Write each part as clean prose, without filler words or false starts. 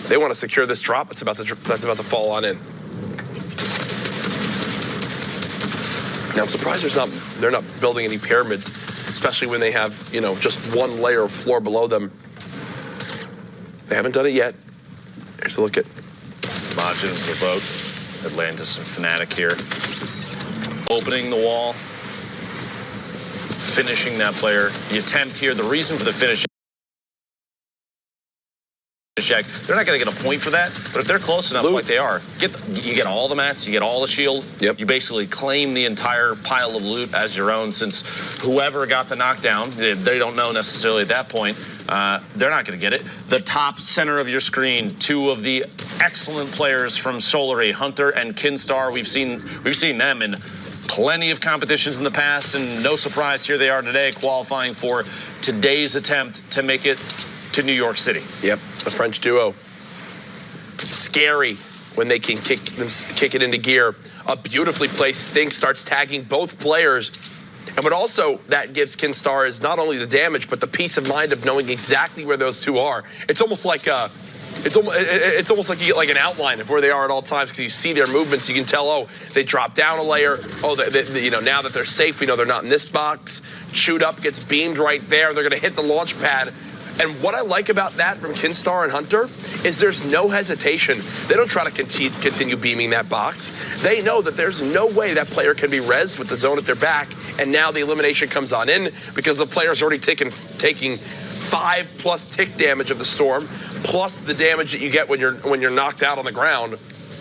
They want to secure this drop that's about to fall on in. Now, I'm surprised they're not building any pyramids, especially when they have, you know, just one layer of floor below them. They haven't done it yet. Here's a look at Majin, Revoke, Atlantis, and Fnatic here. Opening the wall, finishing that player. The attempt here, the reason for the finish check, they're not going to get a point for that, but if they're close enough like they are, you get all the mats, you get all the shield. Yep. You basically claim the entire pile of loot as your own, since whoever got the knockdown, they don't know necessarily at that point. They're not going to get it. The top center of your screen, two of the excellent players from Solary, Hunter and Kinstar. We've seen them in plenty of competitions in the past, and no surprise, here they are today qualifying for today's attempt to make it to New York City. Yep, the French duo. Scary when they can kick it into gear. A beautifully placed Stink starts tagging both players. And what also that gives Kinstar is not only the damage, but the peace of mind of knowing exactly where those two are. It's almost like it's almost like you get like an outline of where they are at all times, because you see their movements. You can tell, oh, they drop down a layer. Oh, you know, now that they're safe, we know they're not in this box. Chewed Up gets beamed right there. They're going to hit the launch pad. And what I like about that from Kinstar and Hunter is there's no hesitation. They don't try to continue beaming that box. They know that there's no way that player can be rezzed with the zone at their back, and now the elimination comes on in because the player's already taking 5+ tick damage of the storm, plus the damage that you get when you're knocked out on the ground.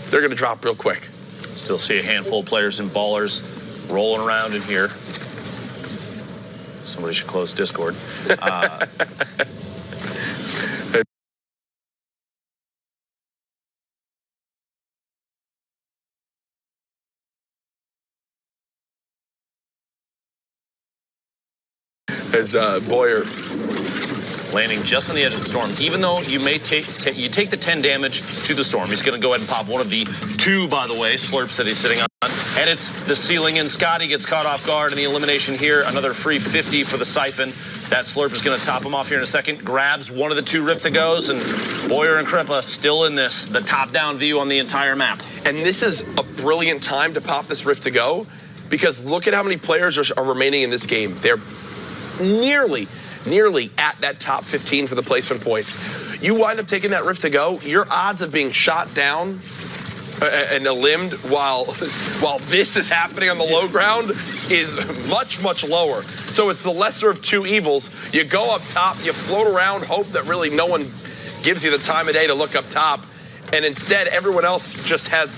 They're going to drop real quick. Still see a handful of players and ballers rolling around in here. Somebody should close Discord. As Boyer landing just on the edge of the storm. Even though you may take the 10 damage to the storm, he's going to go ahead and pop one of the 2, by the way, slurps that he's sitting on. And it's the ceiling in. Scotty gets caught off guard in the elimination here. Another free 50 for the Siphon. That slurp is going to top him off here in a second. Grabs one of the 2 Rift-to-Goes, and Boyer and Kripa still in this, the top-down view on the entire map. And this is a brilliant time to pop this Rift-to-Go, because look at how many players are remaining in this game. They're nearly at that top 15 for the placement points. You wind up taking that Rift-to-Go, your odds of being shot down and elimed while this is happening on the low ground is much, much lower. So it's the lesser of 2 evils. You go up top, you float around, hope that really no one gives you the time of day to look up top, and instead everyone else just has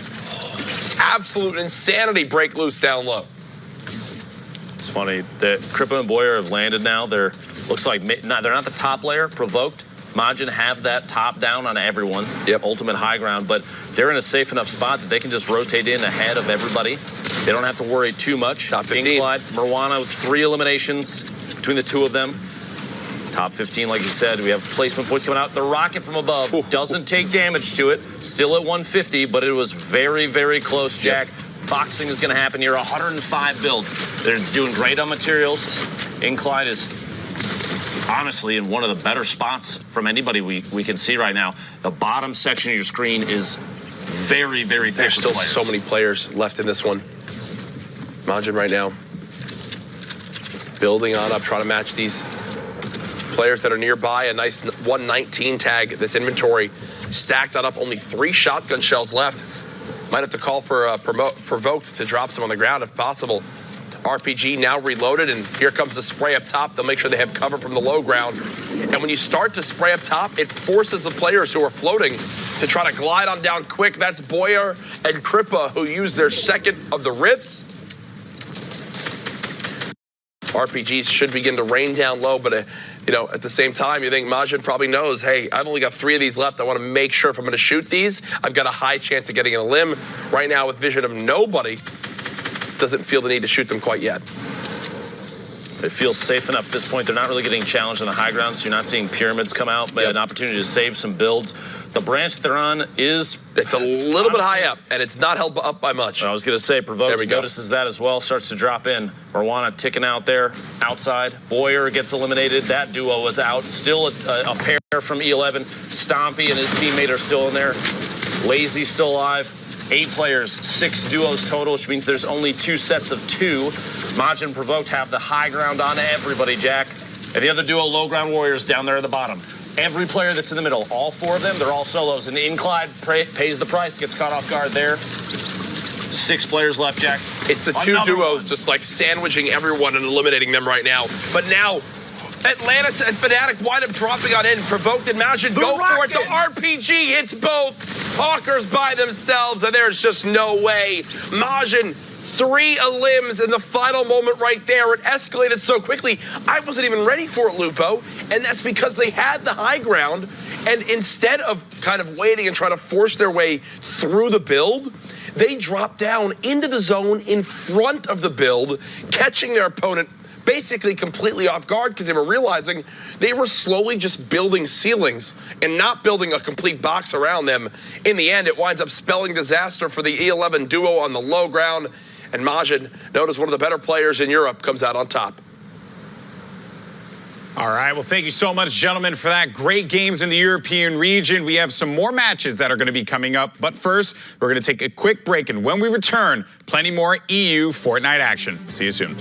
absolute insanity break loose down low. It's funny that Kripa and Boyer have landed now. They're not the top layer. Provoked, Majin have that top down on everyone. Yep. Ultimate high ground, but they're in a safe enough spot that they can just rotate in ahead of everybody. They don't have to worry too much. Top 15. Clyde, Marwana with 3 eliminations between the 2 of them. Top 15, like you said, we have placement points coming out. The rocket from above doesn't take damage to it. Still at 150, but it was very, very close, Jack. Yep. Boxing is going to happen here. 105 builds. They're doing great on materials. Clyde is honestly in one of the better spots from anybody we can see right now. The bottom section of your screen is very, very thick. There's still so many players left in this one. Majin right now building on up, trying to match these players that are nearby. A nice 119 tag. This inventory stacked on up. Only 3 shotgun shells left. Might have to call for Provoked to drop some on the ground if possible. RPG now reloaded, and here comes the spray up top. They'll make sure they have cover from the low ground. And when you start to spray up top, it forces the players who are floating to try to glide on down quick. That's Boyer and Kripa, who use their second of the rifts. RPGs should begin to rain down low, but you know, at the same time, you think Majin probably knows, hey, I've only got 3 of these left. I want to make sure if I'm going to shoot these, I've got a high chance of getting a limb. Right now, with vision of nobody, doesn't feel the need to shoot them quite yet. It feels safe enough at this point. They're not really getting challenged on the high ground, so you're not seeing pyramids come out, but an opportunity to save some builds. The branch they're on it's a little bit high up, and it's not held up by much. I was going to say, Provoked notices that as well, starts to drop in. Marwana ticking out there, outside. Boyer gets eliminated. That duo is out. Still a pair. From E11, Stompy and his teammate are still in there. Lazy's still alive. 8 players, 6 duos total, which means there's only 2 sets of 2. Maj and Provoked have the high ground on everybody, Jack. And the other duo, Low Ground Warriors, down there at the bottom. Every player that's in the middle, all 4 of them, they're all solos. And Incline pays the price, gets caught off guard there. 6 players left, Jack. It's the 2 duos just like sandwiching everyone and eliminating them right now. But now, Atlantis and Fnatic wind up dropping on in. Provoked and Majin go for it. The RPG hits both. Hawkers by themselves, and there's just no way. Majin, 3 elims in the final moment right there. It escalated so quickly, I wasn't even ready for it, Lupo. And that's because they had the high ground, and instead of kind of waiting and trying to force their way through the build, they dropped down into the zone in front of the build, catching their opponent basically completely off guard because they were realizing they were slowly just building ceilings and not building a complete box around them. In the end, it winds up spelling disaster for the E11 duo on the low ground, and Majin, known as one of the better players in Europe, comes out on top. All right, well, thank you so much, gentlemen, for that. Great games in the European region. We have some more matches that are going to be coming up, but first, we're going to take a quick break, and when we return, plenty more EU Fortnite action. See you soon.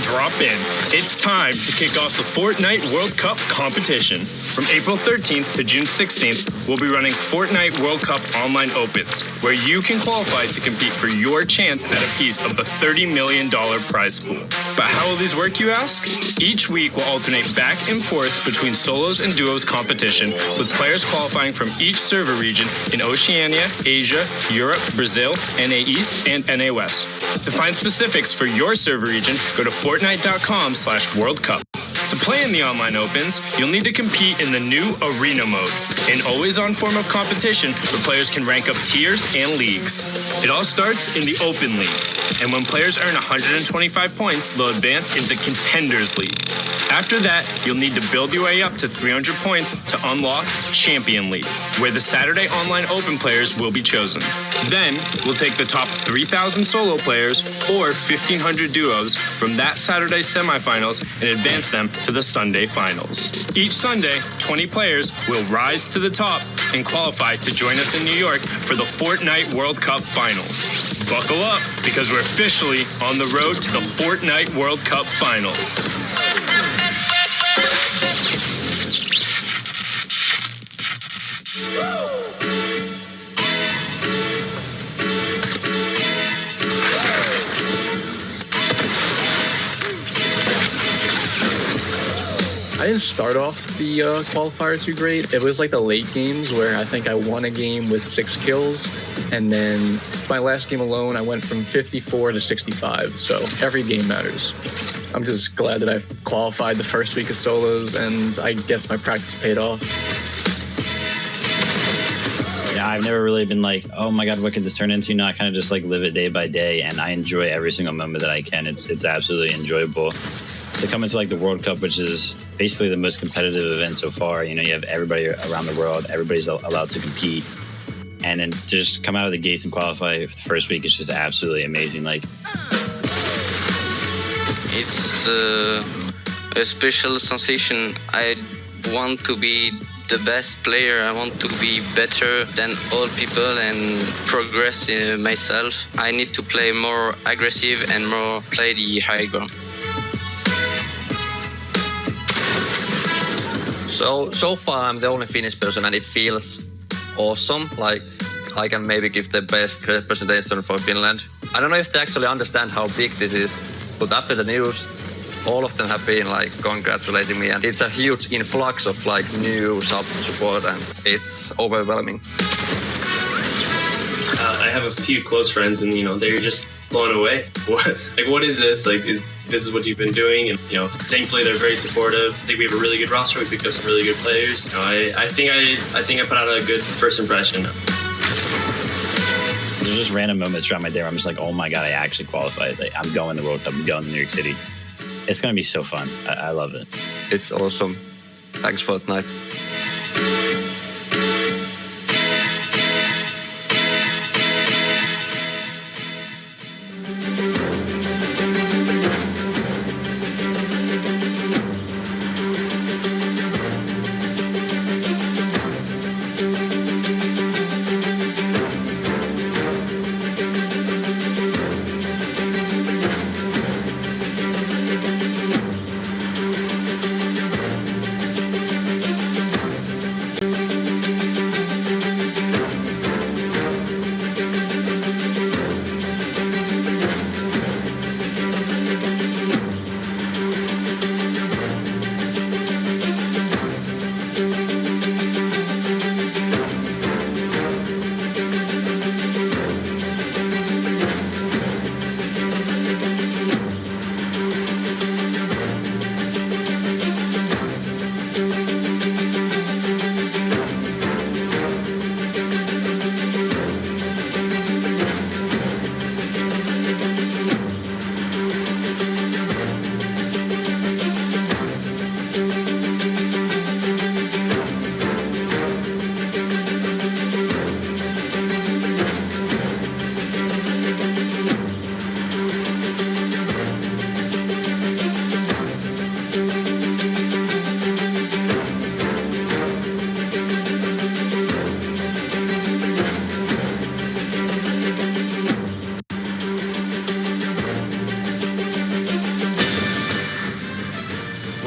Drop in. It's time to kick off the Fortnite World Cup competition. From April 13th to June 16th, we'll be running Fortnite World Cup Online Opens, where you can qualify to compete for your chance at a piece of the $30 million prize pool. But how will these work, you ask? Each week will alternate back and forth between solos and duos competition, with players qualifying from each server region in Oceania, Asia, Europe, Brazil, NA East, and NA West. To find specifics for your server region, go to Fortnite.com/World Cup. To play in the online opens, you'll need to compete in the new Arena mode, an always-on form of competition where players can rank up tiers and leagues. It all starts in the Open League, and when players earn 125 points, they'll advance into Contenders League. After that, you'll need to build your way up to 300 points to unlock Champion League, where the Saturday online open players will be chosen. Then, we'll take the top 3,000 solo players or 1,500 duos from that Saturday semifinals and advance them to the Sunday finals. Each Sunday, 20 players will rise to the top and qualify to join us in New York for the Fortnite World Cup Finals. Buckle up, because we're officially on the road to the Fortnite World Cup Finals. I didn't start off the qualifier too great. It was like the late games where I think I won a game with 6 kills, and then my last game alone I went from 54 to 65, so every game matters. I'm just glad that I qualified the first week of solos, and I guess my practice paid off. Yeah, I've never really been like, oh my God, what could this turn into? No, I kind of just like live it day by day, and I enjoy every single moment that I can. It's absolutely enjoyable. To come into like the World Cup, which is basically the most competitive event so far. You know, you have everybody around the world, everybody's allowed to compete. And then to just come out of the gates and qualify for the first week is just absolutely amazing. Like, it's a special sensation. I want to be the best player. I want to be better than all people and progress myself. I need to play more aggressive and more play the high ground. So far I'm the only Finnish person, and it feels awesome. Like I can maybe give the best representation for Finland. I don't know if they actually understand how big this is, but after the news, all of them have been like congratulating me, and it's a huge influx of like new support, and it's overwhelming. I have a few close friends, and they're just blown away. What is this? This is what you've been doing, and thankfully they're very supportive. I think we have a really good roster. We picked up some really good players. I think I put out a good first impression. there's just random moments throughout my day where I'm just like, oh my God, I actually qualified. Like, I'm going to the World Cup. I'm going to New York City. It's going to be so fun. I love it. It's awesome. Thanks, Fortnite.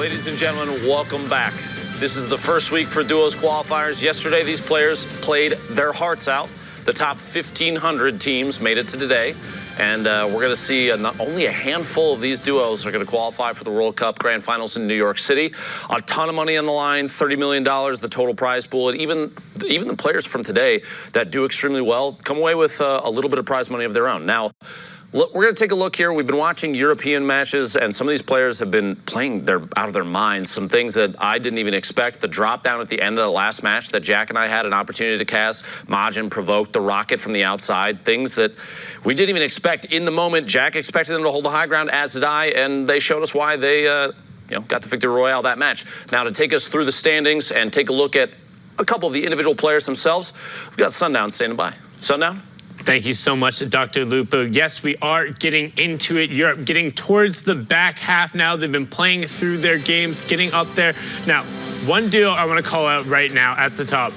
Ladies and gentlemen, welcome back. This is the first week for Duos qualifiers. Yesterday, these players played their hearts out. The top 1,500 teams made it to today. And we're going to see only a handful of these duos are going to qualify for the World Cup Grand Finals in New York City. A ton of money on the line, $30 million, the total prize pool. And even the players from today that do extremely well come away with a little bit of prize money of their own. Now, look, we're going to take a look here. We've been watching European matches, and some of these players have been playing out of their minds. Some things that I didn't even expect. The drop down at the end of the last match that Jack and I had an opportunity to cast. Majin provoked the rocket from the outside. Things that we didn't even expect in the moment. Jack expected them to hold the high ground, as did I, and they showed us why they got the victory royale that match. Now, to take us through the standings and take a look at a couple of the individual players themselves, we've got Sundown standing by. Sundown? Thank you so much, Dr. Lupo. Yes, we are getting into it. Europe getting towards the back half now. They've been playing through their games, getting up there. Now, one duo I want to call out right now at the top,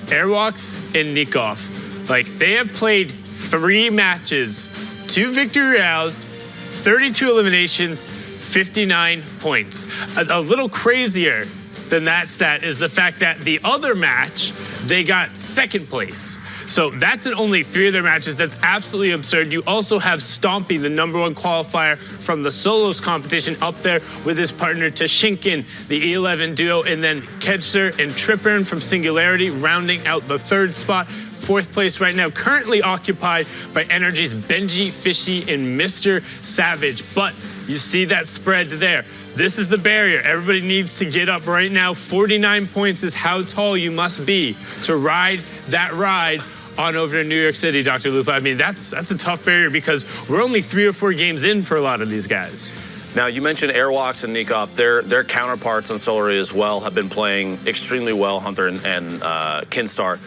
Airwalks and Nikov. Like, they have played 3 matches, 2 victory royales, 32 eliminations, 59 points. A little crazier than that stat is the fact that the other match, they got 2nd place. So that's in only 3 of their matches. That's absolutely absurd. You also have Stompy, the #1 qualifier from the solos competition, up there with his partner Tashinkin, the E11 duo, and then Kedser and Trippern from Singularity rounding out the 3rd spot. 4th place right now, currently occupied by Energy's Benji, Fishy, and Mr. Savage. But you see that spread there. This is the barrier. Everybody needs to get up right now. 49 points is how tall you must be to ride that ride on over to New York City, Dr. Lupa. I mean, that's a tough barrier because we're only 3 or 4 games in for a lot of these guys. Now, you mentioned Airwalks and Nikov. Their counterparts on Solary as well have been playing extremely well, Hunter and Kinstar.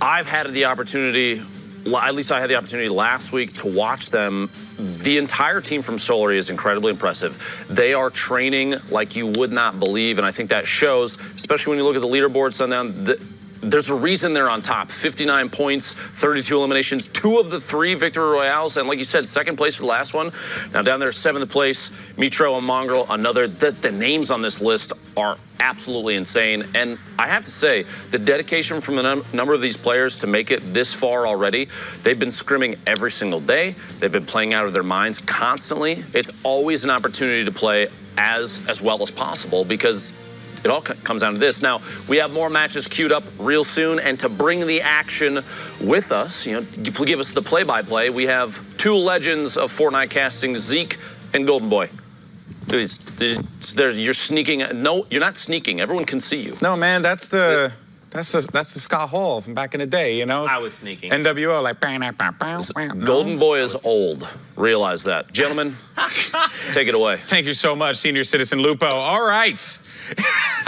I've had the opportunity, at least I had the opportunity last week to watch them. The entire team from Solary is incredibly impressive. They are training like you would not believe, and I think that shows, especially when you look at the leaderboard, Sundown. There's a reason they're on top. 59 points, 32 eliminations, 2 of the 3 victory royales, and like you said, 2nd place for the last one. Now down there, 7th place, Mitro and Mongrel, another. The names on this list are absolutely insane, and I have to say, the dedication from a number of these players to make it this far already, they've been scrimming every single day. They've been playing out of their minds constantly. It's always an opportunity to play as well as possible because it all comes down to this. Now, we have more matches queued up real soon, and to bring the action with us, give us the play-by-play, we have 2 legends of Fortnite casting, Zeke and Golden Boy. You're sneaking. No, you're not sneaking. Everyone can see you. No, man, that's the Scott Hall from back in the day, you know? I was sneaking. NWO, like... Golden Boy is old. Realize that. Gentlemen, take it away. Thank you so much, Senior Citizen Lupo. All right.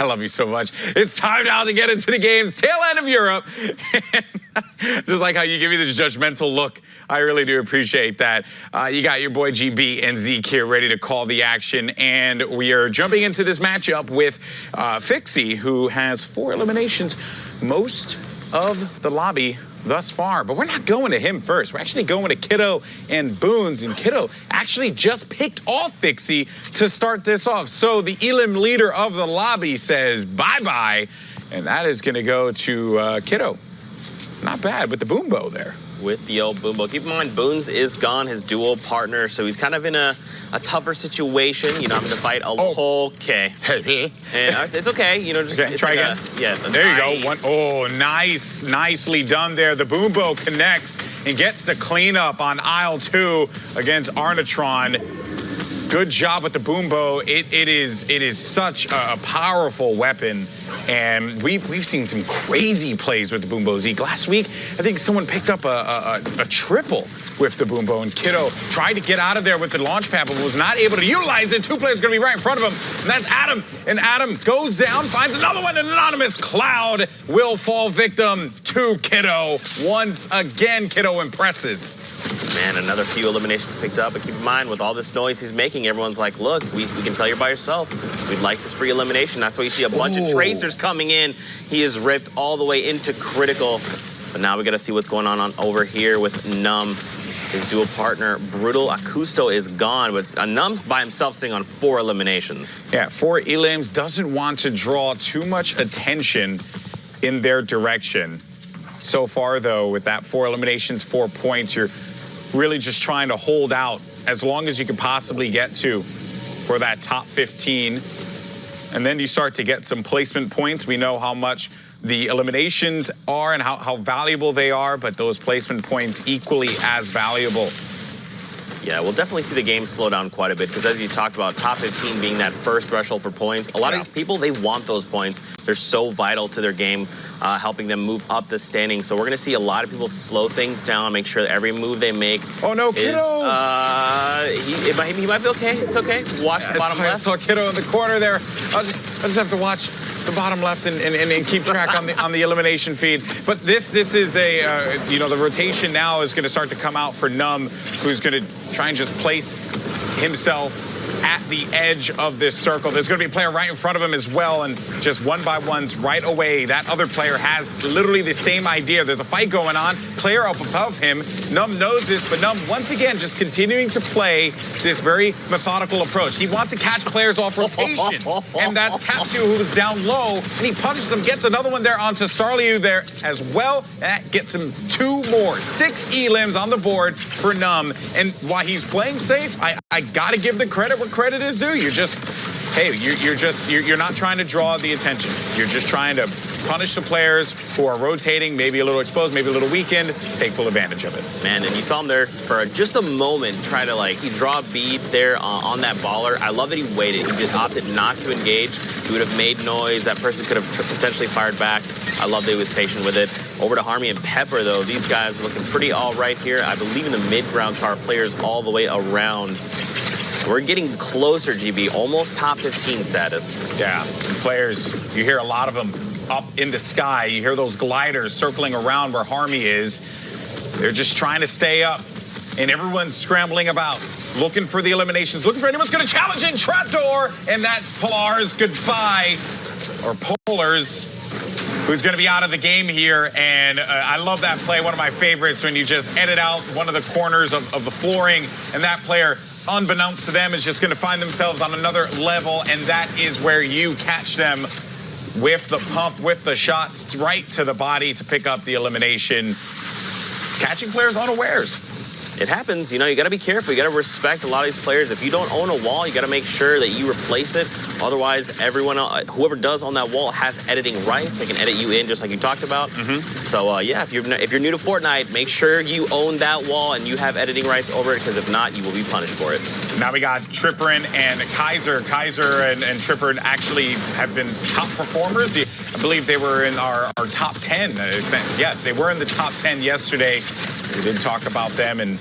I love you so much. It's time now to get into the games. Tail end of Europe. Just like how you give me this judgmental look. I really do appreciate that. You got your boy GB and Zeke here ready to call the action. And we are jumping into this matchup with Fixie, who has 4 eliminations, most of the lobby thus far. But we're not going to him first. We're actually going to Kiddo and Boons. And Kiddo actually just picked off Fixie to start this off. So the Elim leader of the lobby says bye-bye. And that is going to go to Kiddo. Not bad with the Boombo there. With the old Boombo. Keep in mind, Boons is gone, his dual partner, so he's kind of in a tougher situation. You know, having to fight a whole... Okay. Hey. And it's okay. You know, just... Okay, try again. There you go. Nicely done there. The Boombo connects and gets the cleanup on aisle 2 against Arnatron. Good job with the Boombo. It is such a powerful weapon. And we've seen some crazy plays with the Boombo, Zeke. Last week, I think someone picked up a triple with the Boombo, and Kiddo tried to get out of there with the launch pad, but was not able to utilize it. 2 players going to be right in front of him, and that's Adam. And Adam goes down, finds another one, an anonymous Cloud will fall victim to Kiddo. Once again, Kiddo impresses. Man, another few eliminations picked up, but keep in mind, with all this noise he's making, everyone's like, look, we can tell you're by yourself. We'd like this free elimination. That's why you see a bunch of Tracers coming in. He is ripped all the way into critical. But now we got to see what's going on over here with Numb. His dual partner, Brutal Akusto, is gone, but Num's by himself sitting on 4 eliminations. Yeah, 4 elims, doesn't want to draw too much attention in their direction. So far, though, with that 4 eliminations, 4 points, you're really just trying to hold out as long as you can possibly get to for that top 15. And then you start to get some placement points. We know how much the eliminations are and how valuable they are, but those placement points equally as valuable. Yeah, we'll definitely see the game slow down quite a bit because as you talked about, top 15 being that first threshold for points, a lot of these people, they want those points. They're so vital to their game, helping them move up the standings. So we're going to see a lot of people slow things down, make sure that every move they make Oh, no, Kiddo! He might be okay. It's okay. Watch the bottom left. I saw Kiddo in the corner there. I just have to watch the bottom left and keep track on the elimination feed. But this is a, the rotation now is going to start to come out for Num, who's going to try and just place himself at the edge of this circle. There's going to be a player right in front of him as well, and just one by ones right away. That other player has literally the same idea. There's a fight going on. Player up above him. Num knows this, but Num, once again, just continuing to play this very methodical approach. He wants to catch players off rotations, and that's Capsu, who was down low, and he punishes them, gets another one there onto Starliu there as well. That gets him 2 more. 6 elims on the board for Num, and while he's playing safe, I got to give the credit where credit is due. You're just, hey, you're not trying to draw the attention. You're just trying to punish the players who are rotating, maybe a little exposed, maybe a little weakened, take full advantage of it. Man, and you saw him there for just a moment try to, he draw a bead there on that baller. I love that he waited. He just opted not to engage. He would have made noise. That person could have potentially fired back. I love that he was patient with it. Over to Harmy and Pepper, though. These guys are looking pretty all right here. I believe in the mid-ground to our players all the way around. We're getting closer, GB, almost top 15 status. Yeah, players, you hear a lot of them up in the sky. You hear those gliders circling around where Harmy is. They're just trying to stay up, and everyone's scrambling about, looking for the eliminations, looking for anyone's going to challenge in Trapdoor, and that's Polar's goodbye, or Polar's, who's going to be out of the game here. And I love that play, one of my favorites, when you just edit out one of the corners of the flooring, and that player, unbeknownst to them, is just going to find themselves on another level, and that is where you catch them with the pump, with the shots right to the body to pick up the elimination. Catching players unawares. It happens. You got to be careful. You got to respect a lot of these players. If you don't own a wall, you got to make sure that you replace it. Otherwise, everyone else, whoever does on that wall has editing rights. They can edit you in just like you talked about. So, yeah, if you're new to Fortnite, make sure you own that wall and you have editing rights over it, because if not, you will be punished for it. Now we got Tripperin and Kaiser. Kaiser and Tripperin actually have been top performers. I believe they were in our top 10. Yes, they were in the top 10 yesterday. We did talk about them, and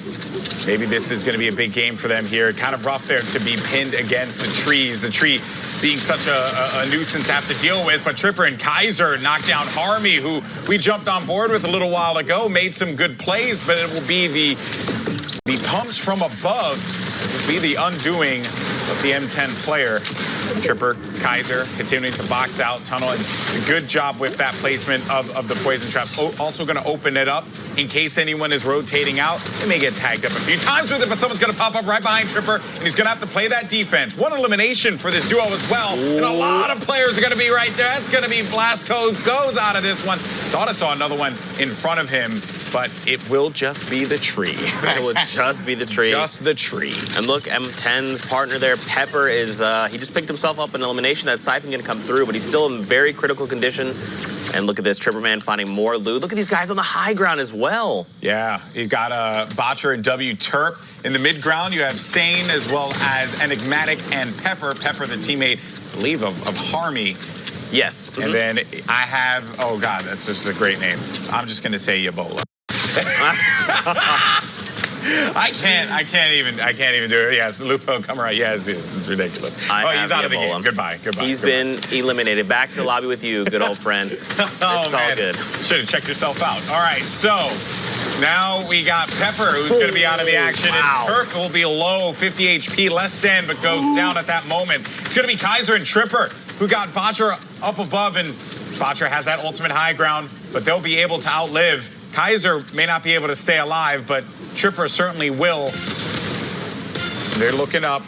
maybe this is going to be a big game for them here. Kind of rough there to be pinned against the trees. The tree being such a nuisance to have to deal with. But Tripper and Kaiser knocked down Harmy, who we jumped on board with a little while ago. Made some good plays, but it will be the pumps from above. It will be the undoing of the M10 player. Tripper, Kaiser, continuing to box out, tunnel, and a good job with that placement of the poison traps. Also going to open it up in case anyone is rotating out. They may get tagged up a few times with it, but someone's going to pop up right behind Tripper, and he's going to have to play that defense. One elimination for this duo as well, and a lot of players are going to be right there. That's going to be Blasco goes out of this one. Thought I saw another one in front of him, but it will just be the tree. It will just be the tree. Just the tree. And look, M10's partner there, Pepper, is he just picked himself up an elimination. That Siphon going to come through, but he's still in very critical condition. And look at this, Tripper Man finding more loot. Look at these guys on the high ground as well. Yeah, you've got Botcher and W Terp. In the mid ground, you have Sane as well as Enigmatic and Pepper. Pepper, the teammate, I believe, of Harmy. Yes. And then I have, oh God, that's just a great name. I'm just going to say Ebola. I can't even do it. Yes, Lupo, come around. Yes, it's ridiculous. He's out of the game. Goodbye. He's been eliminated. Back to the lobby with you, good old friend. It's all good. Should have checked yourself out. All right, so now we got Pepper, who's going to be out of the action. Wow. And Turk will be low, 50 HP, less than, but goes down at that moment. It's going to be Kaiser and Tripper, who got Botcher up above, and Botcher has that ultimate high ground, but they'll be able to outlive. Kaiser may not be able to stay alive, but Tripper certainly will. They're looking up,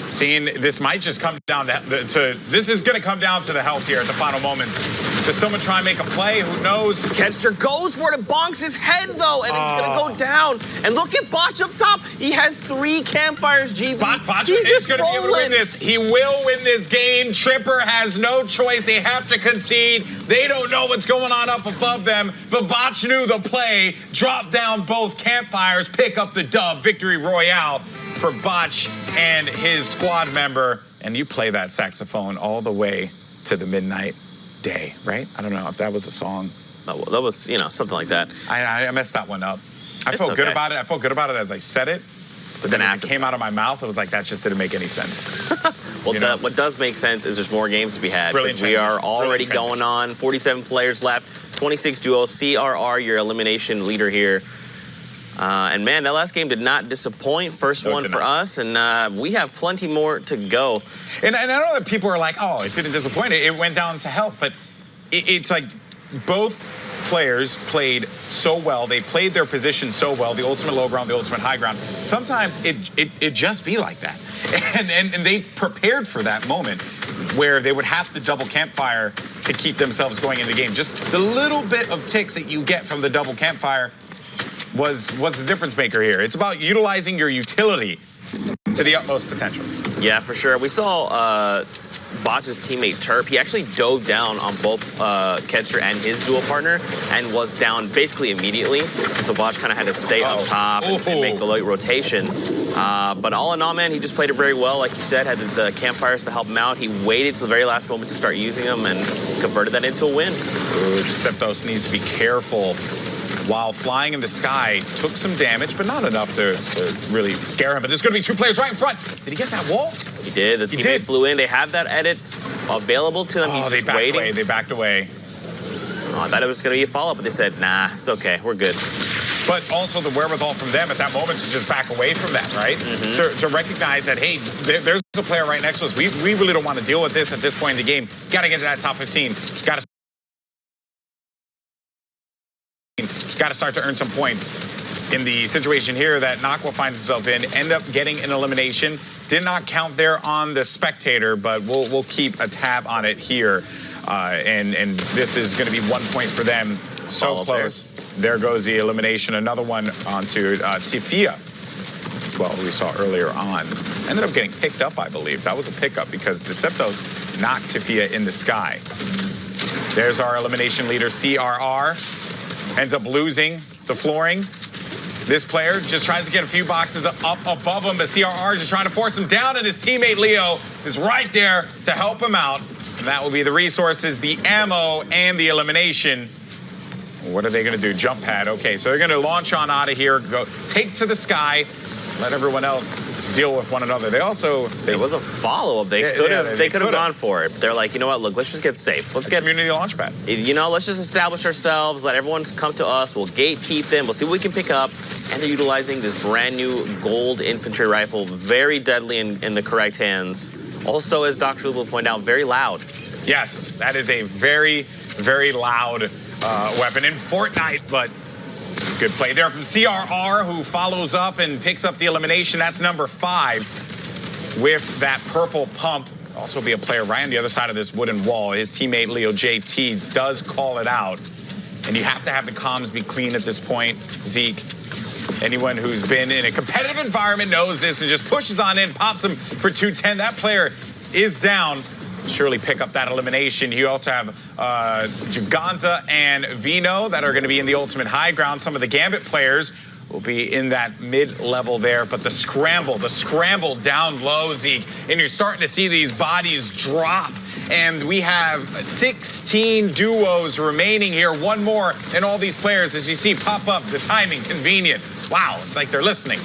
seeing this might just come down this is going to come down to the health here at the final moments. Does someone try and make a play? Who knows? Kenster goes for it and bonks his head, though, and it's going to go down. And look at Botch up top. He has 3 campfires, GB. Botch is going to be able to win this. He will win this game. Tripper has no choice. They have to concede. They don't know what's going on up above them, but Botch knew the play. Drop down both campfires, pick up the dub. Victory Royale for Botch and his squad member. And you play that saxophone all the way to the midnight day, right? I don't know if that was a song. That was, you know, something like that. I messed that one up. I felt good about it. I felt good about it as I said it. But then after it came out of my mouth, it was like, that just didn't make any sense. Well, what does make sense is there's more games to be had. Because we are already going on. 47 players left, 26 duos. CRR, your elimination leader here. And man, that last game did not disappoint. First one for us, and we have plenty more to go. And I know that people are like, oh, it didn't disappoint. It went down to health, but it's like both players played so well. They played their position so well, the ultimate low ground, the ultimate high ground. Sometimes it just be like that. And they prepared for that moment where they would have to double campfire to keep themselves going in the game. Just the little bit of ticks that you get from the double campfire was the difference maker here. It's about utilizing your utility to the utmost potential. Yeah, for sure. We saw Botch's teammate Terp. He actually dove down on both Kenster and his dual partner and was down basically immediately. And so Botch kind of had to stay up top and make the late rotation. But all in all, man, he just played it very well. Like you said, had the campfires to help him out. He waited till the very last moment to start using them and converted that into a win. Septos needs to be careful. While flying in the sky, took some damage, but not enough to really scare him. But there's going to be 2 players right in front. Did he get that wall? He did. The teammate flew in. They have that edit available to them. He's just waiting. They backed away. Oh, I thought it was going to be a follow-up, but they said, nah, it's okay. We're good. But also the wherewithal from them at that moment to just back away from that, right? To recognize that, hey, there's a player right next to us. We really don't want to deal with this at this point in the game. Got to get to that top 15. Got to start to earn some points. In the situation here that Nakwa finds himself in, end up getting an elimination. Did not count there on the spectator, but we'll keep a tab on it here. And this is going to be 1 point for them. So close. There goes the elimination. Another one onto Tifia as well, we saw earlier on. Ended up getting picked up, I believe. That was a pickup because the Septos knocked Tifia in the sky. There's our elimination leader, CRR. Ends up losing the flooring. This player just tries to get a few boxes up above him, but CRR is just trying to force him down, and his teammate Leo is right there to help him out. And that will be the resources, the ammo, and the elimination. What are they going to do? Jump pad. Okay, so they're going to launch on out of here, go take to the sky, let everyone else deal with one another. There was a follow-up. They could have gone for it. They're like, you know what? Look, let's just get safe. Let's get community launch pad. You know, let's just establish ourselves. Let everyone come to us. We'll gatekeep them. We'll see what we can pick up. And they're utilizing this brand new gold infantry rifle, very deadly in the correct hands. Also, as Dr. Lu will point out, very loud. Yes, that is a very, very loud weapon in Fortnite, but good play there from CRR, who follows up and picks up the elimination. That's number 5 with that purple pump. Also be a player right on the other side of this wooden wall. His teammate Leo JT does call it out. And you have to have the comms be clean at this point, Zeke. Anyone who's been in a competitive environment knows this and just pushes on in, pops him for 210. That player is down. Surely pick up that elimination. You also have Giganza and Vino that are going to be in the ultimate high ground. Some of the Gambit players will be in that mid-level there, but the scramble down low, Zeke, and you're starting to see these bodies drop. And we have 16 duos remaining here. One more, and all these players, as you see, pop up. The timing, convenient. Wow, it's like they're listening.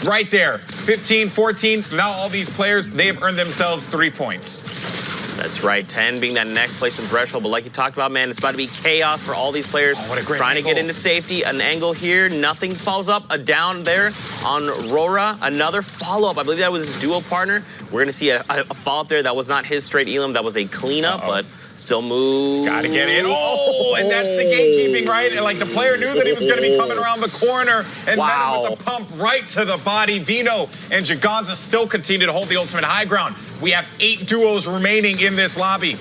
Right there, 15, 14. Now all these players, they have earned themselves 3 points. That's right, 10 being that next placement threshold. But like you talked about, man, it's about to be chaos for all these players. Oh, what a great trying angle. To get into safety. An angle here, nothing follows up. A down there on Rora. Another follow-up. I believe that was his duo partner. We're going to see a follow-up there. That was not his straight elim. That was a cleanup, but Still move. Got to get in. Oh, and that's the gatekeeping, right? And like the player knew that he was going to be coming around the corner and met him with the pump right to the body. Vino and Giganza still continue to hold the ultimate high ground. We have 8 duos remaining in this lobby.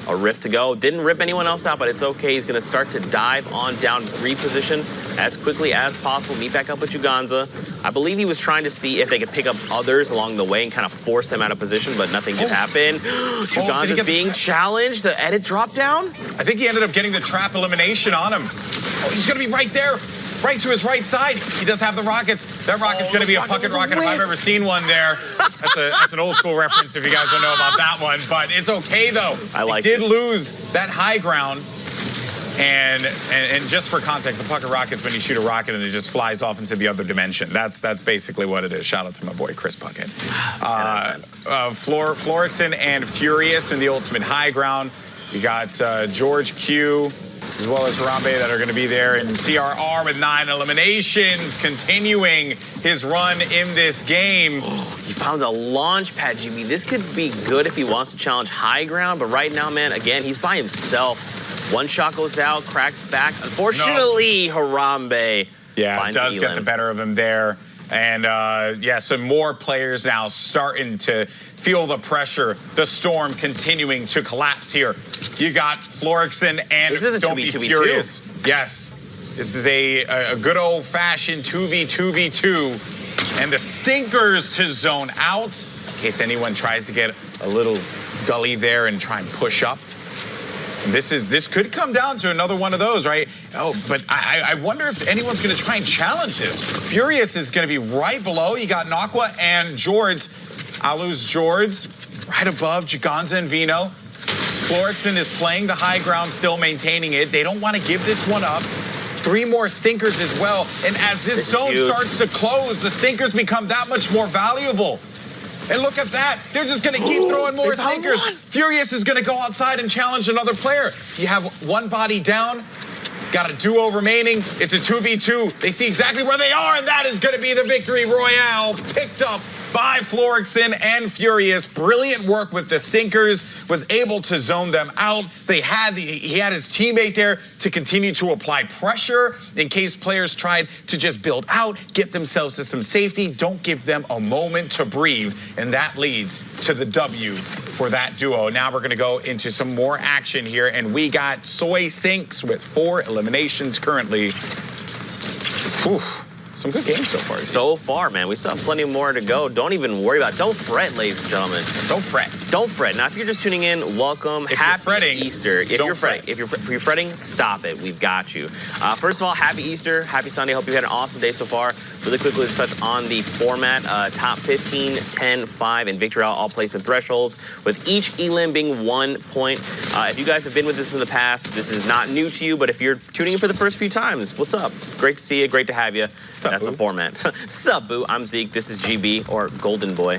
A rift to go. Didn't rip anyone else out, but it's okay. He's going to start to dive on down reposition as quickly as possible. Meet back up with Giganza. I believe he was trying to see if they could pick up others along the way and kind of force them out of position, but nothing did happen. Giganza's being challenged. The edit drop down. I think he ended up getting the trap elimination on him. Oh, he's going to be right there. Right to his right side. He does have the rockets. That rocket's going to be a fucking rocket if I've ever seen one there. That's an old school reference if you guys don't know about that one. But it's okay, though. I like it. Did lose that high ground. And just for context, a puck of rockets when you shoot a rocket and it just flies off into the other dimension. That's basically what it is. Shout out to my boy Chris Puckett. Florixen and Furious in the ultimate high ground. You got George Q as well as Harambe that are going to be there, and CRR with 9 eliminations, continuing his run in this game. He found a launch pad, GB. This could be good if he wants to challenge high ground, but right now, man, again, he's by himself. One shot goes out, cracks back. Unfortunately, Harambe does get the better of him there. And, some more players now starting to feel the pressure, the storm continuing to collapse here. You got Florixen and this is a Don't Be 2v2v2. Furious. Yes. This is a good old-fashioned 2v2v2. And the stinkers to zone out in case anyone tries to get a little gully there and try and push up. This could come down to another one of those, right? Oh, but I wonder if anyone's going to try and challenge this. Furious is going to be right below. You got Nakwa and Jords. I'll lose Jords right above Giganza and Vino. Florixen is playing the high ground, still maintaining it. They don't want to give this one up. 3 more stinkers as well. And as this zone starts to close, the stinkers become that much more valuable. And look at that. They're just going to keep throwing more stinkers. Furious is going to go outside and challenge another player. You have one body down, got a duo remaining. It's a 2v2. They see exactly where they are, and that is going to be the victory royale picked up by Florixen and Furious. Brilliant work with the stinkers. Was able to zone them out. He had his teammate there to continue to apply pressure in case players tried to just build out, get themselves to some safety. Don't give them a moment to breathe. And that leads to the W for that duo. Now we're going to go into some more action here. And we got Soy Sinks with 4 eliminations currently. Whew. Some good games so far. So far, man. We still have plenty more to go. Don't even worry about it. Don't fret, ladies and gentlemen. Don't fret. Don't fret. Now, if you're just tuning in, welcome. Happy Easter. If you're fretting, stop it. We've got you. First of all, happy Easter. Happy Sunday. Hope you had an awesome day so far. Really quickly, let's touch on the format. Top 15, 10, 5, and victory all placement thresholds, with each elim being 1 point. If you guys have been with us in the past, this is not new to you, but if you're tuning in for the first few times, what's up? Great to see you. Great to have you. That's the format. Sup, boo. I'm Zeke. This is GB, or Golden Boy.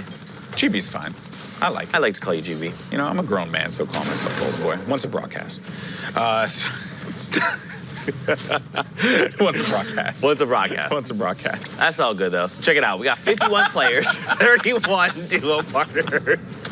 GB's fine. I like it. I like to call you GB. You know, I'm a grown man, so call myself Golden Boy. Once a broadcast. Once a broadcast. Once a broadcast. Once a broadcast. That's all good, though. So check it out. We got 51 players, 31 duo partners.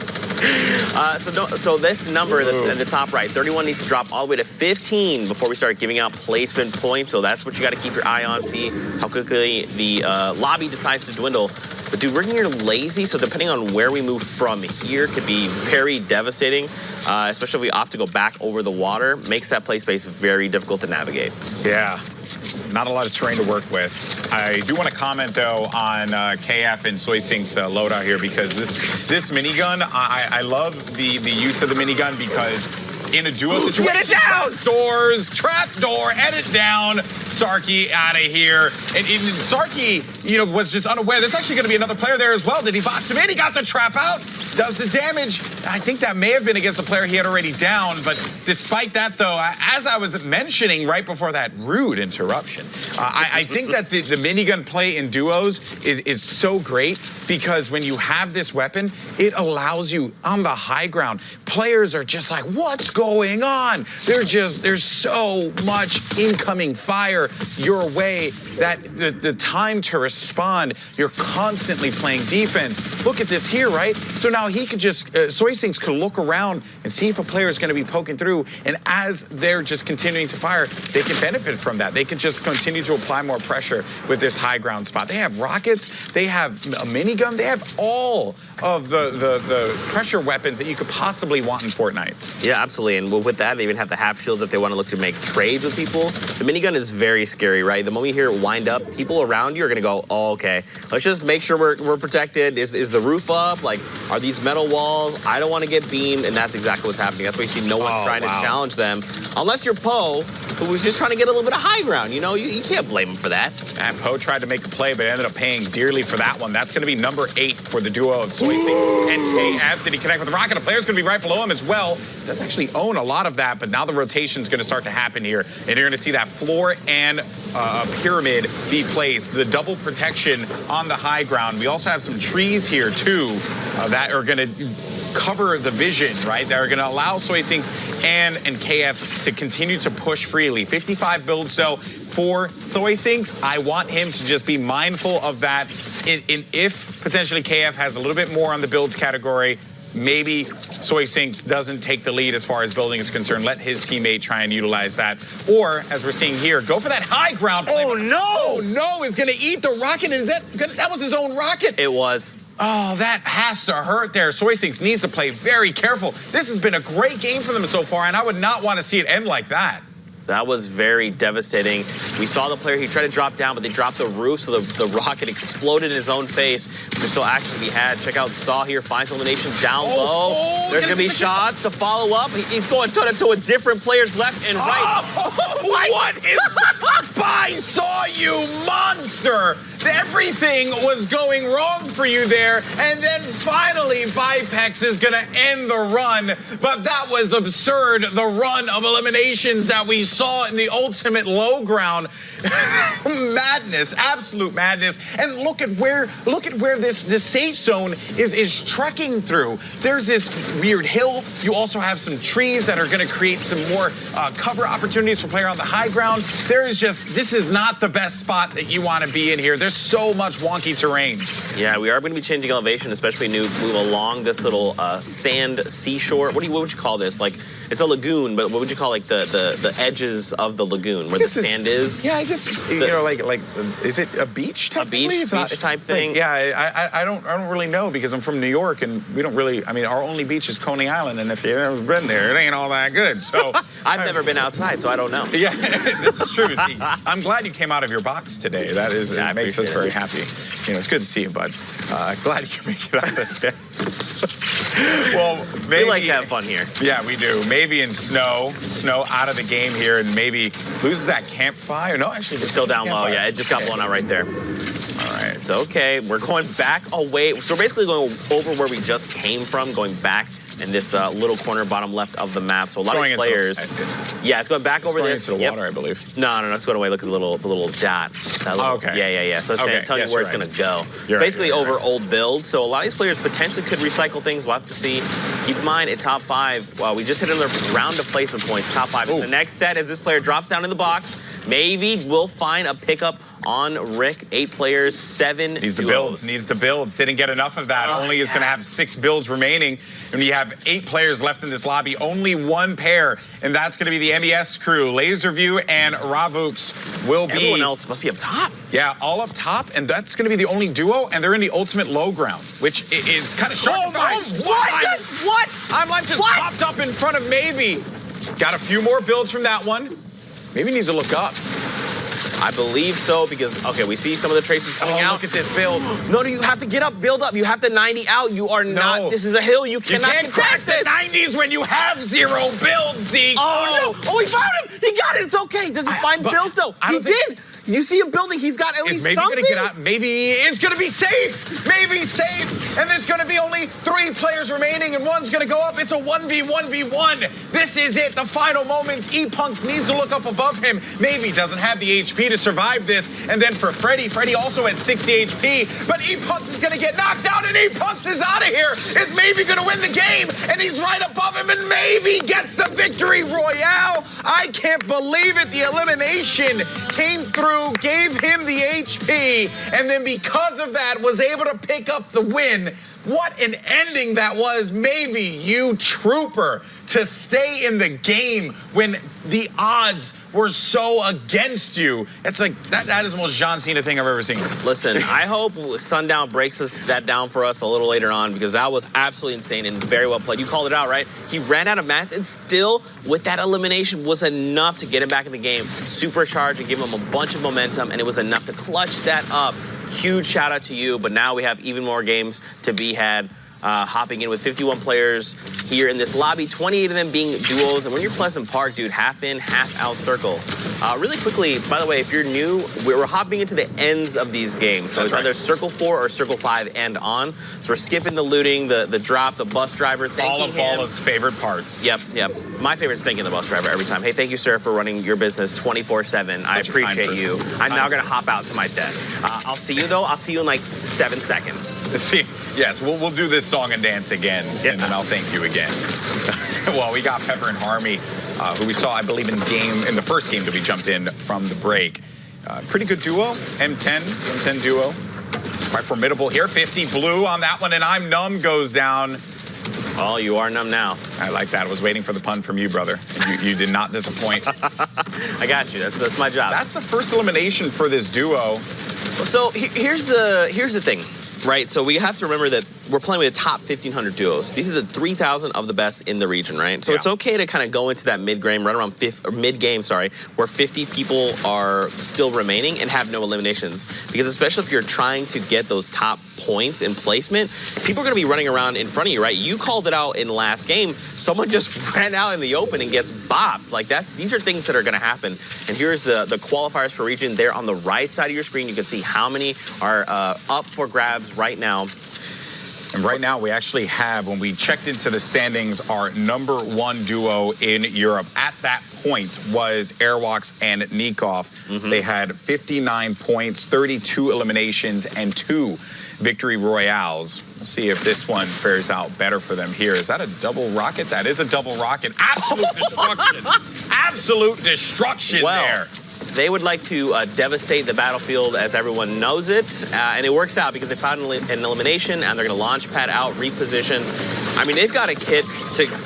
So this number at the top right, 31 needs to drop all the way to 15 before we start giving out placement points. So that's what you got to keep your eye on. See how quickly the lobby decides to dwindle. But dude, we're here lazy, so depending on where we move from here could be very devastating, especially if we opt to go back over the water. Makes that play space very difficult to navigate. Yeah. Not a lot of terrain to work with. I do want to comment, though, on KF and Soy Sink's loadout here, because this minigun, I love the use of the minigun, because in a duo situation, get it down! Trap door, edit down, Sarky out of here. And Sarky, was just unaware. There's actually going to be another player there as well. Did he box him in? He got the trap out, does the damage. I think that may have been against the player he had already down, but despite that, though, as I was mentioning right before that rude interruption, I think that the minigun play in duos is so great, because when you have this weapon, it allows you on the high ground. Players are just like, what's going on? There's so much incoming fire your way that the time to respond, you're constantly playing defense. Look at this here, right? So now he could just, Soy Soysings could look around and see if a player is going to be poking through, and as they're just continuing to fire, they can benefit from that. They can just continue to apply more pressure with this high ground spot. They have rockets, they have a minigun, they have all of the pressure weapons that you could possibly want in Fortnite. Yeah, absolutely. And with that, they even have the half shields if they want to look to make trades with people. The minigun is very scary, right? The moment you hear it wind up, people around you are going to go, oh, okay, let's just make sure we're protected. Is the roof up? Like, are these metal walls? I don't want to get beamed, and that's exactly what's happening. That's why you see no one trying to challenge them. Unless you're Poe, who was just trying to get a little bit of high ground. You know, you can't blame him for that. And Poe tried to make a play, but ended up paying dearly for that one. That's going to be number 8 for the duo of Soysing and KF. Did he connect with the rocket? A player's going to be right below him as well. Does actually own a lot of that, but now the rotation's going to start to happen here. And you're going to see that floor and pyramid be placed. The double protection on the high ground. We also have some trees here, too, that are going to cover the vision, right? That are going to allow Soysings and KF to continue to push freely. 55 builds, though, for Soysings. I want him to just be mindful of that. If potentially KF has a little bit more on the builds category, maybe Soysings doesn't take the lead as far as building is concerned. Let his teammate try and utilize that. Or, as we're seeing here, go for that high ground. Oh, no! Oh, no, is going to eat the rocket. That was his own rocket. It was. Oh, that has to hurt there. Soysings needs to play very careful. This has been a great game for them so far, and I would not want to see it end like that. That was very devastating. We saw the player, he tried to drop down, but they dropped the roof, so the rocket exploded in his own face. There's still action to be had. Check out Saw here, finds elimination down low. There's going to be shots to follow up. He's going toe-to-toe with different players left and right. What is by Saw, you monster? Everything was going wrong for you there, and then finally Vipex is going to end the run, but that was absurd, the run of eliminations that we saw in the ultimate low ground. Madness, absolute madness. And look at where this safe zone is trekking through. There's this weird hill. You also have some trees that are going to create some more cover opportunities for player on the high ground. This is not the best spot that you want to be in here. There's so much wonky terrain. Yeah, we are going to be changing elevation, especially move along this little sand seashore. What would you call this? Like, it's a lagoon, but what would you call like the edges of the lagoon where the sand is? Yeah, I guess is it a beach? A beach type thing. Like, yeah, I don't really know because I'm from New York and we don't really. I mean, our only beach is Coney Island, and if you've ever been there, it ain't all that good. So I've never been outside, so I don't know. Yeah, this is true. See, I'm glad you came out of your box today. That makes us very happy. You know, it's good to see you, bud. Glad you can make it out of there. Well, maybe we like to have fun here. Yeah, we do. Maybe in snow out of the game here, and maybe loses that campfire. No, actually, it's still down low. Yeah, it just got blown out right there. All right, it's okay. We're going back away. So we're basically going over where we just came from, going back in this little corner bottom left of the map. So a lot of these players. It's going back over this. Into the water, I believe. No, it's going away. Look at the little dot. Okay. Yeah. So it's telling you where it's going to go. Basically over old builds. So a lot of these players potentially could recycle things. We'll have to see. Keep in mind, at top 5, we just hit another round of placement points. Top 5 is the next set as this player drops down in the box. Maybe we'll find a pickup on Rick. 8 players, 7 Needs the builds. Didn't get enough of that. Only is going to have 6 builds remaining. And you have 8 players left in this lobby. Only 1 pair. And that's going to be the MES crew. Laserview and Ravux will be. Everyone else must be up top. Yeah, all up top. And that's going to be the only duo. And they're in the ultimate low ground, which is kind of short. What? I'm like just popped up in front of Maybe. Got a few more builds from that one. Maybe needs to look up. I believe so because, we see some of the traces coming out. Look at this build. No, you have to get up, build up. You have to 90 out. You are not. This is a hill. You cannot crack the 90s when you have 0 builds, Zeke. Oh, no. Oh, he found him. He got it. It's okay. Does he find builds, though? He did. You see him building. He's got at least something. Maybe he is going to be safe. Maybe safe. And there's going to be only 3 players remaining, and one's going to go up. It's a 1v1v1. This is it. The final moments. E-Punks needs to look up above him. Maybe doesn't have the HP to survive this. And then for Freddy also at 60 HP. But E-Punks is going to get knocked out, and E-Punks is out of here. Is Maybe going to win the game? And he's right above him, and Maybe gets the victory royale. I can't believe it. The elimination came through, gave him the HP, and then because of that was able to pick up the win. What an ending that was. Maybe you trooper to stay in the game when the odds were so against you. It's like, that is the most John Cena thing I've ever seen. Listen, I hope Sundown breaks that down for us a little later on, because that was absolutely insane and very well played. You called it out, right? He ran out of mats, and still, with that elimination, was enough to get him back in the game, supercharge and give him a bunch of momentum, and it was enough to clutch that up. Huge shout out to you, but now we have even more games to be had. Hopping in with 51 players here in this lobby, 28 of them being duos. And when you're Pleasant Park, dude, half in, half out circle. Really quickly, by the way, if you're new, we're hopping into the ends of these games. So it's either circle 4 or circle 5 and on. So we're skipping the looting, the drop, the bus driver. All of Bala's favorite parts. Yep. My favorite is thanking the bus driver every time. Hey, thank you, sir, for running your business 24/7. I appreciate you. I'm now going to hop out to my death. I'll see you, though. I'll see you in like 7 seconds. See, yes, we'll do this song and dance again, and then I'll thank you again. Well, we got Pepper and Harmy, who we saw, I believe, in the first game that we jumped in from the break. Pretty good duo, M10 duo. Quite formidable here. 50 blue on that one, and I'm numb goes down. Oh, you are numb now. I like that. I was waiting for the pun from you, brother. You did not disappoint. I got you. That's my job. That's the first elimination for this duo. So here's the thing. Right, so we have to remember that we're playing with the top 1,500 duos. These are the 3,000 of the best in the region, right? So it's okay to kind of go into that mid-game, right around mid-game, where 50 people are still remaining and have no eliminations. Because especially if you're trying to get those top points in placement, people are going to be running around in front of you, right? You called it out in the last game. Someone just ran out in the open and gets bopped. Like that. These are things that are going to happen. And here's the qualifiers per region. There on the right side of your screen, you can see how many are up for grabs right now. And right now, we actually have, when we checked into the standings, our #1 duo in Europe at that point was Airwalks and Nikov. They had 59 points, 32 eliminations, and 2 victory royales. We'll see if this one fares out better for them here. Is that a double rocket? That is a double rocket. Absolute destruction. Absolute destruction there. They would like to devastate the battlefield as everyone knows it, and it works out because they found an elimination, and they're going to launch pad out, reposition. I mean, they've got a kit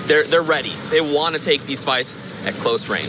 they're ready. They want to take these fights at close range.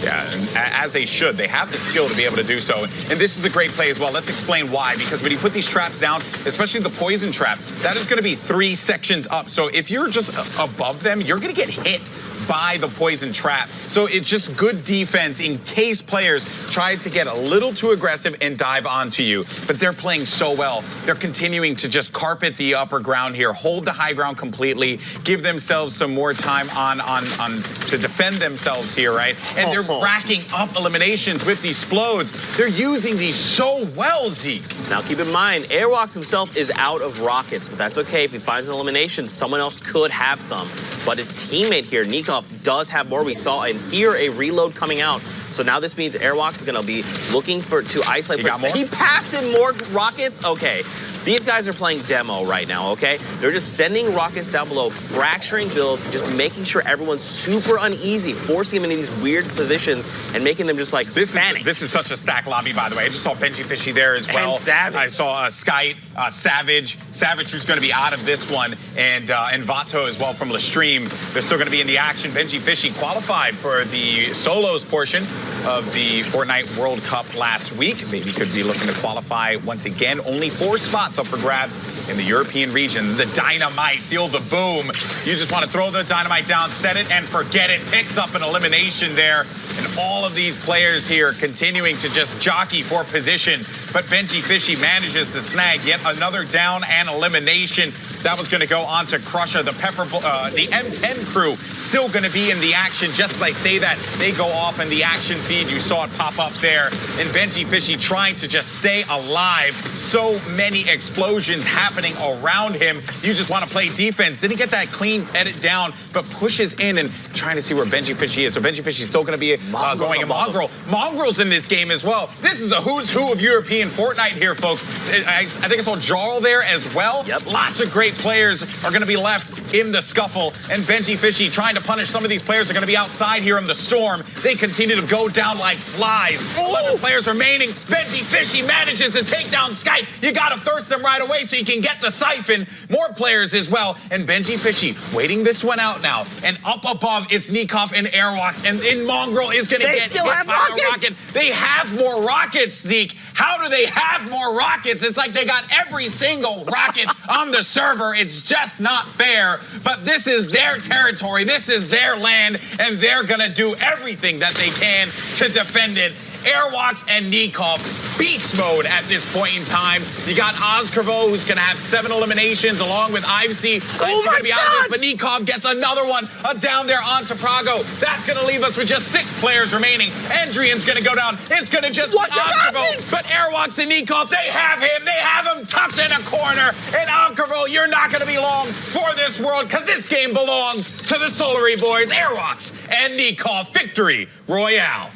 Yeah, and as they should. They have the skill to be able to do so. And this is a great play as well. Let's explain why. Because when you put these traps down, especially the poison trap, that is going to be 3 sections up. So if you're just above them, you're going to get hit by the poison trap. So it's just good defense in case players try to get a little too aggressive and dive onto you. But they're playing so well. They're continuing to just carpet the upper ground here, hold the high ground completely, give themselves some more time on to defend themselves here, right? And they're racking up eliminations with these explodes. They're using these so well, Zeke. Now keep in mind, Airwalks himself is out of rockets, but that's okay. If he finds an elimination, someone else could have some. But his teammate here, Nikov, does have more. We saw in here a reload coming out. So now this means Airwalks is going to be looking to isolate. He got more? He passed him more rockets? Okay. These guys are playing demo right now, okay? They're just sending rockets down below, fracturing builds, just making sure everyone's super uneasy, forcing them into these weird positions and making them just like panic. This is such a stack lobby, by the way. I just saw Benji Fishy there as well. And Savage. I saw Sky, Savage, who's going to be out of this one, and Vato as well from Lestream. They're still going to be in the action. Benji Fishy qualified for the solos portion of the Fortnite World Cup last week. Maybe could be looking to qualify once again. Only 4 spots up for grabs in the European region. The dynamite, feel the boom. You just want to throw the dynamite down, set it, and forget it. Picks up an elimination there. And all of these players here continuing to just jockey for position. But Benji Fishy manages to snag yet another down and elimination. That was going to go on to Crusher. The M10 crew still going to be in the action. Just as I say that, they go off in the action feed. You saw it pop up there. And Benji Fishy trying to just stay alive. So many explosions happening around him. You just want to play defense. Didn't get that clean edit down, but pushes in and trying to see where Benji Fishy is. So Benji Fishy is still going to be going a Mongrel. Mongrel's in this game as well. This is a who's who of European Fortnite here, folks. I think I saw Jarl there as well. Yep. Lots of great players are going to be left in the scuffle. And Benji Fishy trying to punish some of these players are going to be outside here in the storm. They continue to go down like flies. 11 players remaining. Benji Fishy manages to take down Skype. You got to thirst them right away so you can get the siphon. More players as well. And Benji Fishy waiting this one out now. And up above, it's Nikov and Airwalks. And Mongrel is going to get hit by a rocket. They have more rockets, Zeke. How do they have more rockets? It's like they got every single rocket on the server. It's just not fair. But this is their territory. This is their land. And they're going to do everything that they can to defend it. Airwalks and Nikov, beast mode at this point in time. You got Ozkervo, who's going to have 7 eliminations, along with Ivesy. Oh my God! But Nikov gets another one down there onto Prago. That's going to leave us with just 6 players remaining. Endrian's going to go down. It's going to just be Ozkervo. But Airwalks and Nikov, they have him. They have him tucked in a corner. And Ozkervo, you're not going to be long for this world, because this game belongs to the Solary boys. Airwalks and Nikov, victory royale.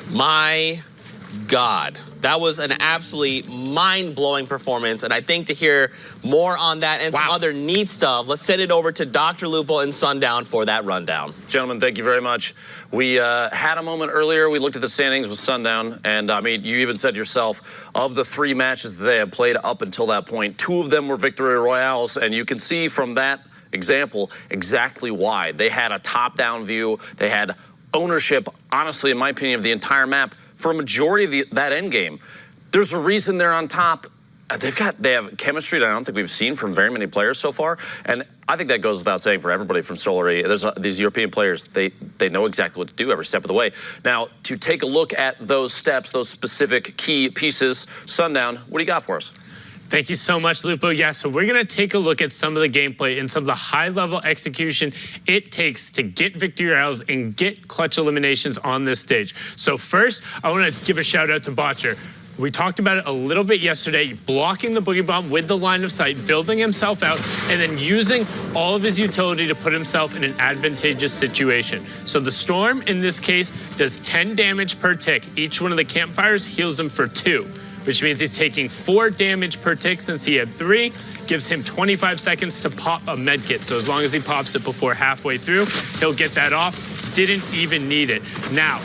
My God, that was an absolutely mind-blowing performance, and I think to hear more on that and some other neat stuff, let's send it over to Dr. Lupo and Sundown for that rundown. Gentlemen, thank you very much. We had a moment earlier. We looked at the standings with Sundown, and I mean, you even said yourself, of the 3 matches that they had played up until that point, 2 of them were victory royales, and you can see from that example exactly why. They had a top-down view. They had ownership, honestly, in my opinion, of the entire map for a majority of that end game. There's a reason they're on top. They have chemistry that I don't think we've seen from very many players so far, and I think that goes without saying for everybody from Solary. There's these European players, they know exactly what to do every step of the way. Now, to take a look at those steps, those specific key pieces, Sundown, what do you got for us? Thank you so much, Lupo. Yeah, so we're going to take a look at some of the gameplay and some of the high-level execution it takes to get victory royales and get clutch eliminations on this stage. So first, I want to give a shout-out to Botcher. We talked about it a little bit yesterday, blocking the boogie bomb with the line of sight, building himself out, and then using all of his utility to put himself in an advantageous situation. So the Storm, in this case, does 10 damage per tick. Each one of the campfires heals him for 2. Which means he's taking 4 damage per tick since he had 3, gives him 25 seconds to pop a medkit. So as long as he pops it before halfway through, he'll get that off. Didn't even need it. Now,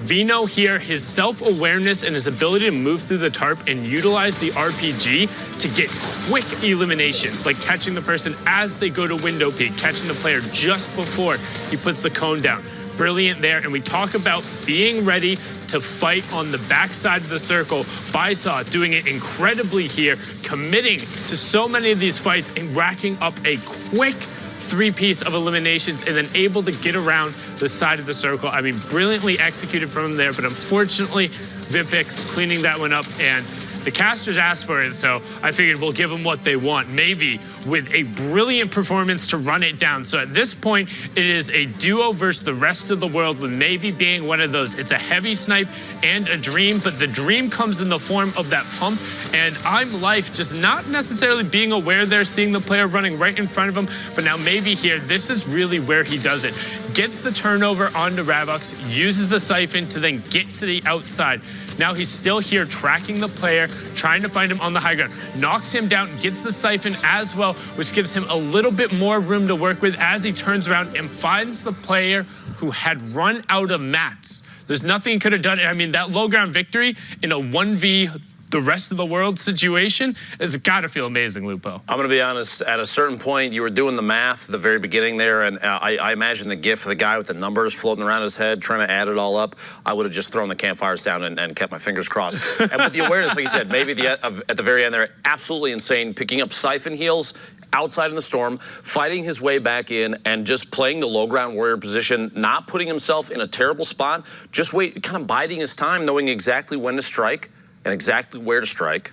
Vino here, his self-awareness and his ability to move through the tarp and utilize the RPG to get quick eliminations, like catching the person as they go to window peek, catching the player just before he puts the cone down. Brilliant there, and we talk about being ready to fight on the backside of the circle. Bysaw doing it incredibly here, committing to so many of these fights and racking up a quick 3-piece of eliminations and then able to get around the side of the circle. I mean, brilliantly executed from him there, but unfortunately, Vipix cleaning that one up, and the casters asked for it, so I figured we'll give them what they want, maybe with a brilliant performance to run it down. So at this point, it is a duo versus the rest of the world, with maybe being one of those. It's a heavy snipe and a dream, but the dream comes in the form of that pump, and I'm Life just not necessarily being aware there, seeing the player running right in front of him, but now maybe here, this is really where he does it. Gets the turnover onto Ravux, uses the siphon to then get to the outside. Now he's still here tracking the player, trying to find him on the high ground. Knocks him down, gets the siphon as well, which gives him a little bit more room to work with as he turns around and finds the player who had run out of mats. There's nothing he could have done. I mean, that low ground victory in a 1v the rest of the world situation has got to feel amazing, Lupo. I'm going to be honest, at a certain point, you were doing the math at the very beginning there, and I imagine the gif of the guy with the numbers floating around his head, trying to add it all up. I would have just thrown the campfires down and kept my fingers crossed. And with the awareness, like you said, maybe at the very end there, absolutely insane, picking up siphon heals outside in the storm, fighting his way back in, and just playing the low ground warrior position, not putting himself in a terrible spot, just kind of biding his time, knowing exactly when to strike and exactly where to strike,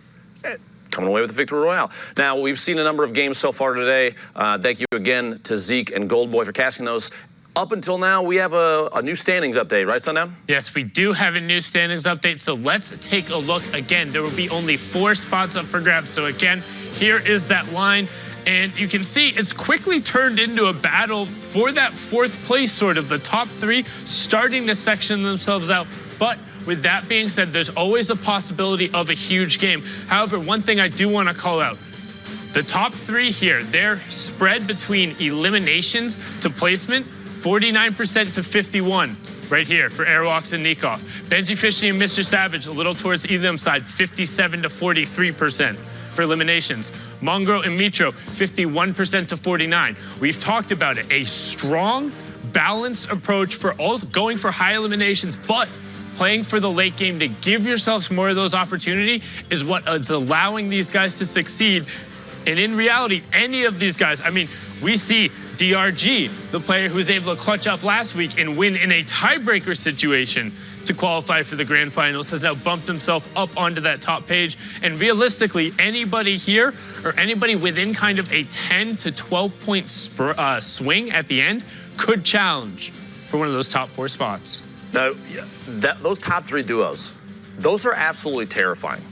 coming away with the victory royale. Now, we've seen a number of games so far today. Thank you again to Zeke and Goldboy for casting those. Up until now, we have a new standings update, right, Sundown? Yes, we do have a new standings update, so let's take a look. Again, there will be only 4 spots up for grabs. So again, here is that line. And you can see it's quickly turned into a battle for that 4th place, sort of. The top 3 starting to section themselves out. But with that being said, there's always a possibility of a huge game. However, one thing I do want to call out, The top 3 here, their spread between eliminations to placement, 49% to 51. Right here for Airwalks and Nikov. Benji Fishy and Mr. Savage a little towards either side, 57 to 43% for eliminations. Mongrel and Mitro, 51% to 49. We've talked about it. A strong, balanced approach for all going for high eliminations, but playing for the late game to give yourselves more of those opportunity is what is allowing these guys to succeed. And in reality, any of these guys, I mean, we see DRG, the player who was able to clutch up last week and win in a tiebreaker situation to qualify for the grand finals, has now bumped himself up onto that top page. And realistically, anybody here or anybody within kind of a 10 to 12 point swing at the end could challenge for one of those top 4 spots. Now, those top 3 duos, those are absolutely terrifying.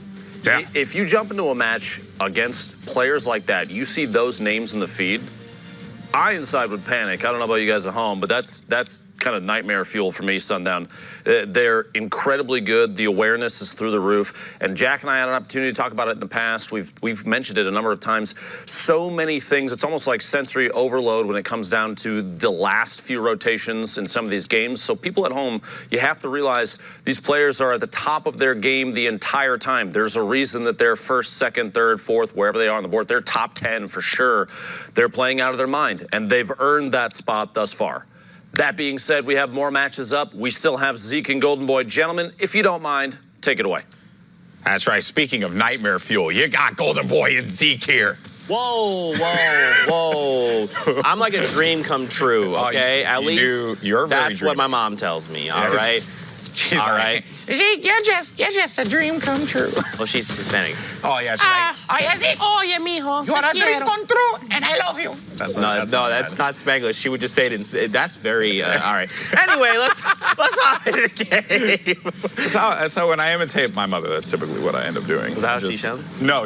Yeah. If you jump into a match against players like that, you see those names in the feed, I inside would panic. I don't know about you guys at home, but that's kind of nightmare fuel for me, Sundown. They're incredibly good. The awareness is through the roof. And Jack and I had an opportunity to talk about it in the past. We've mentioned it a number of times. So many things. It's almost like sensory overload when it comes down to the last few rotations in some of these games. So people at home, you have to realize these players are at the top of their game the entire time. There's a reason that they're first, second, third, fourth, wherever they are on the board. They're top 10 for sure. They're playing out of their mind, and they've earned that spot thus far. That being said, we have more matches up. We still have Zeke and Golden Boy. Gentlemen, if you don't mind, take it away. That's right. Speaking of nightmare fuel, you got Golden Boy and Zeke here. Whoa, whoa, whoa. I'm like a dream come true, okay? At least that's what my mom tells me, all right? All right. Zeke, you're just a dream come true. Well, she's Hispanic. Oh, yeah. She's like, Oye, Zeke. Oye, mijo. You are a dream come true, and I love you. That's not Spanglish. She would just say it in. That's very all right. Anyway, let's hop into the game. that's how when I imitate my mother, that's typically what I end up doing. Is that how she sounds? No.